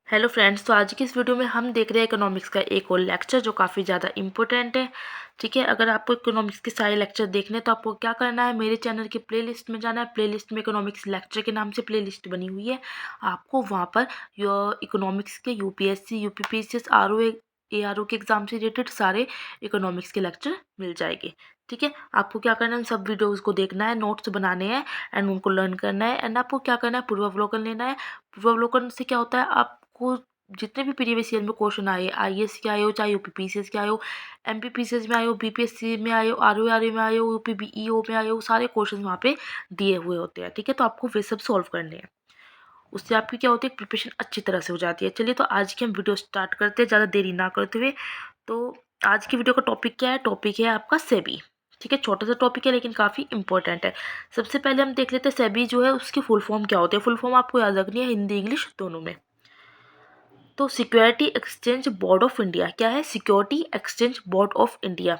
Hello friends, तो आज की इस वीडियो में हम देख रहे हैं इकोनॉमिक्स का एक और लेक्चर जो काफ़ी ज़्यादा इंपॉर्टेंट है। ठीक है, अगर आपको इकोनॉमिक्स के सारे लेक्चर देखने हैं तो आपको क्या करना है, मेरे चैनल की प्लेलिस्ट में जाना है। प्लेलिस्ट में इकोनॉमिक्स लेक्चर के नाम से प्लेलिस्ट बनी हुई है। आपको वहाँ पर इकोनॉमिक्स के यूपीएससी, यूपीपीसीएस, आरओ, एआरओ के एग्जाम से रिलेटेड सारे इकोनॉमिक्स के लेक्चर मिल जाएंगे। ठीक है, आपको क्या करना है, उन सब वीडियोज़ को देखना है, नोट्स बनाने हैं एंड उनको लर्न करना है। एंड आपको क्या करना है, पूर्वावलोकन लेना है। पूर्वावलोकन से क्या होता है, आपको जितने भी प्रीवियस ईयर में क्वेश्चन आए, आईएएस के आए हो, चाहे यूपीपीसीएस के आए हो, एमपीपीसीएस में आए हो, बीपीएससी में आए हो, आरओ में आए हो, यूपीबीईओ में आए हो, सारे क्वेश्चन वहाँ पे दिए हुए होते हैं। ठीक है, तो आपको वे सब सॉल्व करने हैं। उससे आपकी क्या होती है, प्रिपरेशन अच्छी तरह से हो जाती है। चलिए, तो आज की हम वीडियो स्टार्ट करते हैं ज़्यादा देरी ना करते हुए। तो आज की वीडियो का टॉपिक क्या है, टॉपिक है आपका सेबी। ठीक है, छोटा सा टॉपिक है लेकिन काफ़ी इंपॉर्टेंट है। सबसे पहले हम देख लेते हैं सेबी जो है उसकी फुल फॉर्म क्या होती है। फुल फॉर्म आपको याद रखनी है, हिंदी इंग्लिश दोनों में। तो security exchange board of India क्या है, security exchange board of India,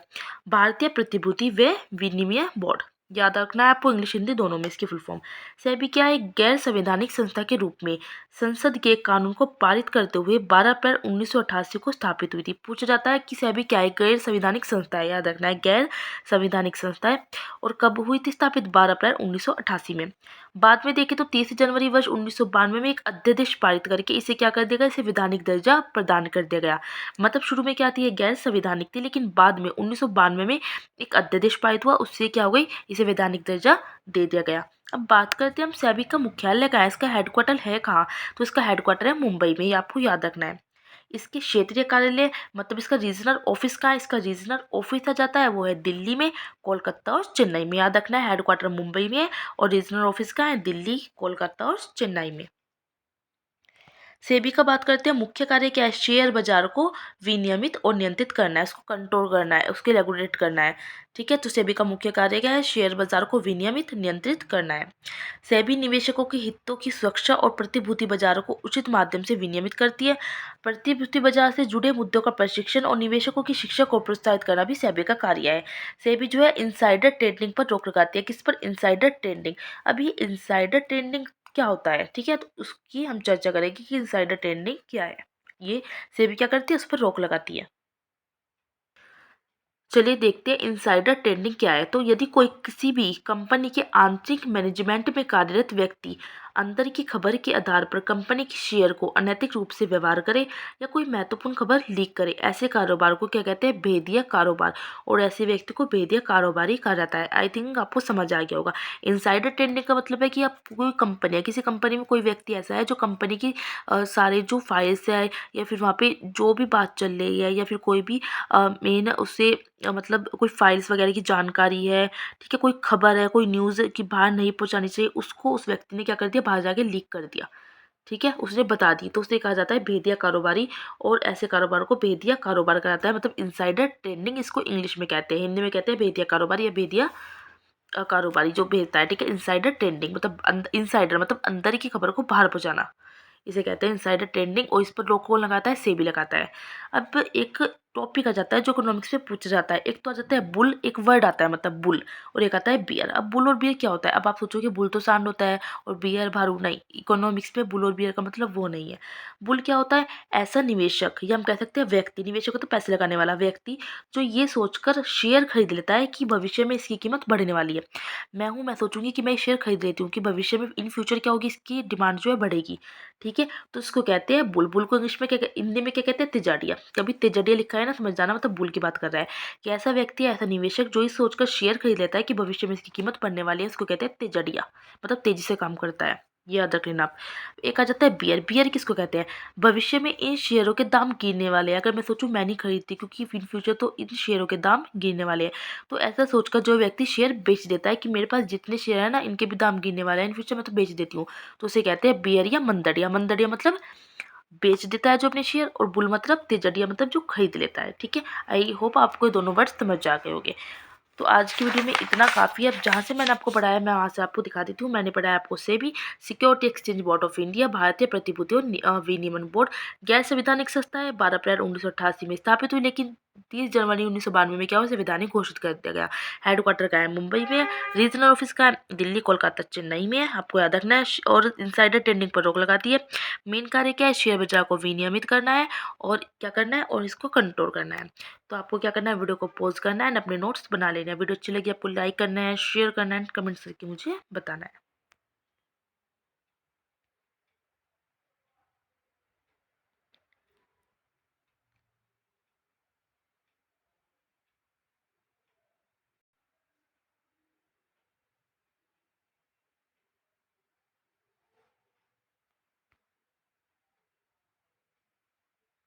भारतीय प्रतिभूति व विनिमय बोर्ड। याद रखना है आपको, इंग्लिश हिंदी दोनों में इसकी फुल फॉर्म। सेबी क्या है, एक गैर संवैधानिक संस्था के रूप में संसद के एक कानून को पारित करते हुए 12 अप्रैल 1988 को स्थापित हुई थी। पूछा जाता है कि सेबी क्या है, गैर संवैधानिक संस्था है। याद रखना है, गैर संवैधानिक संस्था है। और कब हुई थी स्थापित, 12 अप्रैल 1988 में। बाद में देखें तो 30 जनवरी वर्ष 1992 में एक अध्यादेश पारित करके इसे क्या कर दिया गया, इसे वैधानिक दर्जा प्रदान कर दिया गया। मतलब शुरू में क्या थी, ये गैर संवैधानिक थी, लेकिन बाद में 1992 में एक अध्यादेश पारित हुआ, उससे क्या हो गई, इसे वैधानिक दर्जा दे दिया गया। अब बात करते हैं हम सेबी का मुख्यालय कहाँ है, इसका हेडक्वार्टर है कहाँ। तो इसका हेडक्वार्टर है मुंबई में, ये आपको याद रखना है। इसके क्षेत्रीय कार्यालय मतलब इसका रीजनल ऑफिस कहाँ है, इसका रीजनल ऑफिस आ जाता है वो है दिल्ली में, कोलकाता और चेन्नई में। याद रखना है, हेडक्वार्टर मुंबई में है और रीजनल ऑफिस कहाँ है, दिल्ली, कोलकाता और चेन्नई में। सेबी का बात करते हैं, मुख्य कार्य क्या है, शेयर बाजार को विनियमित और नियंत्रित करना है, उसको कंट्रोल करना है, उसके रेगुलेट करना है। ठीक है, तो सेबी का मुख्य कार्य क्या है, शेयर बाजार को विनियमित नियंत्रित करना है। सेबी निवेशकों के हितों की सुरक्षा और प्रतिभूति बाजारों को उचित माध्यम से विनियमित करती है। प्रतिभूति बाजार से जुड़े मुद्दों का प्रशिक्षण और निवेशकों की शिक्षा को प्रोत्साहित करना भी सेबी का कार्य है। सेबी जो है इनसाइडर ट्रेडिंग पर रोक लगाती है। किस पर, इनसाइडर ट्रेडिंग। अभी इनसाइडर ट्रेडिंग क्या होता है, ठीक है, तो उसकी हम चर्चा करेंगे कि इनसाइडर ट्रेडिंग क्या है। ये सेबी क्या करती है, उस पर रोक लगाती है। चलिए देखते हैं इनसाइडर ट्रेडिंग क्या है। तो यदि कोई किसी भी कंपनी के आंतरिक मैनेजमेंट में कार्यरत व्यक्ति अंदर की खबर के आधार पर कंपनी के शेयर को अनैतिक रूप से व्यवहार करे या कोई महत्वपूर्ण खबर लीक करे, ऐसे कारोबार को क्या कहते हैं, भेदिया कारोबार। और ऐसे व्यक्ति को भेदिया कारोबारी कहा जाता है। आई थिंक आपको समझ आ गया होगा। इनसाइडर ट्रेडिंग का मतलब है कि आप कोई कंपनी है, किसी कंपनी में कोई व्यक्ति ऐसा है जो कंपनी की सारे जो फाइल्स है या फिर वहाँ पे जो भी बात चल रही है या फिर कोई भी मेन उससे मतलब कोई फाइल्स वगैरह की जानकारी है, ठीक है, कोई खबर है, कोई न्यूज़ की बाहर नहीं पहुंचानी चाहिए, उसको उस व्यक्ति ने क्या कर दिया, बाहर जाके लीक कर दिया। ठीक है, उसने बता दी, तो उसे कहा जाता है भेदिया कारोबारी। और ऐसे कारोबार को भेदिया कारोबार कहा जाता है, मतलब इनसाइडर ट्रेडिंग इसको इंग्लिश में कहते हैं, हिंदी में कहते हैं भेदिया कारोबारी या भेदिया कारोबारी जो भेजता है। ठीक है, इनसाइडर ट्रेडिंग मतलब इनसाइडर मतलब अंदर की खबर को बाहर पहुंचाना, इसे कहते हैं इनसाइडर ट्रेडिंग। और इस पर रोक कौन लगाता है, सेबी लगाता है। अब एक टॉपिक आ जाता है जो इकोनॉमिक्स में पूछा जाता है। एक तो आ जाता है बुल, एक वर्ड आता है मतलब बुल, और एक आता है बियर। अब बुल और बियर क्या होता है, अब आप सोचोगे बुल तो सांड होता है और बियर भालू। नहीं, इकोनॉमिक्स में बुल और बियर का मतलब वो नहीं है। बुल क्या होता है, ऐसा निवेशक या हम कह सकते हैं व्यक्ति, निवेशक को तो पैसे लगाने वाला व्यक्ति, जो ये सोचकर शेयर खरीद लेता है कि भविष्य में इसकी कीमत बढ़ने वाली है। मैं सोचूंगी कि मैं ये शेयर खरीद लेती हूँ कि भविष्य में इन फ्यूचर क्या होगी, इसकी डिमांड जो है बढ़ेगी। ठीक है, तो इसको कहते हैं बुल। बुल को इंग्लिश में क्या, हिंदी में क्या कहते हैं, तिजाड़िया। कभी तिजाड़िया लिखा है ना, समझ जाना मतलब बुल की बात कर रहा है। कि ऐसा व्यक्ति, ऐसा निवेशक जो इस सोचकर शेयर खरीद लेता है कि भविष्य में इसकी कीमत बढ़ने वाली है, इसको कहते हैं तिजाड़िया, मतलब तेजी से काम करता है। ये याद रख लेना आप। एक आ जाता है बियर। बियर किसको कहते हैं, भविष्य में इन शेयरों के दाम गिरने वाले हैं। अगर मैं सोचूं मैं नहीं खरीदती क्योंकि इन फ्यूचर तो इन शेयरों के दाम गिरने वाले हैं, तो ऐसा सोचकर जो व्यक्ति शेयर बेच देता है कि मेरे पास जितने शेयर है ना, इनके भी दाम गिरने वाले हैं इन फ्यूचर, मैं तो बेच देती हूँ, तो उसे कहते हैं बियर या मंदड़िया। मंदड़िया मतलब बेच देता है जो अपने शेयर, और बुल मतलब तेजड़िया मतलब जो खरीद लेता है। ठीक है, आई होप आपको ये दोनों वर्ड समझ आ गए होंगे। तो आज की वीडियो में इतना काफ़ी है। अब जहाँ से मैंने आपको पढ़ाया मैं वहाँ से आपको दिखा देती हूँ। मैंने पढ़ाया आपको SEBI, security exchange board of India, भारतीय प्रतिभूति और विनियमन बोर्ड, गैर संवैधानिक संस्था है, 12 अप्रैल 1988 में स्थापित हुई, लेकिन 30 जनवरी 1992 में क्या हुआ, संवैधानिक घोषित कर दिया गया। हेडक्वार्टर का है मुंबई में, रीजनल ऑफिस का है दिल्ली, कोलकाता, चेन्नई में है। आपको याद रखना है। और इनसाइडर ट्रेडिंग पर रोक लगाती है। मेन कार्य क्या है, शेयर बाजार को विनियमित करना है और क्या करना है, और इसको कंट्रोल करना है। तो आपको क्या करना है, वीडियो को पॉज करना है, अपने नोट्स बना लेना है। वीडियो अच्छी लगी आपको लाइक करना है, शेयर करना है, कमेंट्स करके मुझे बताना है।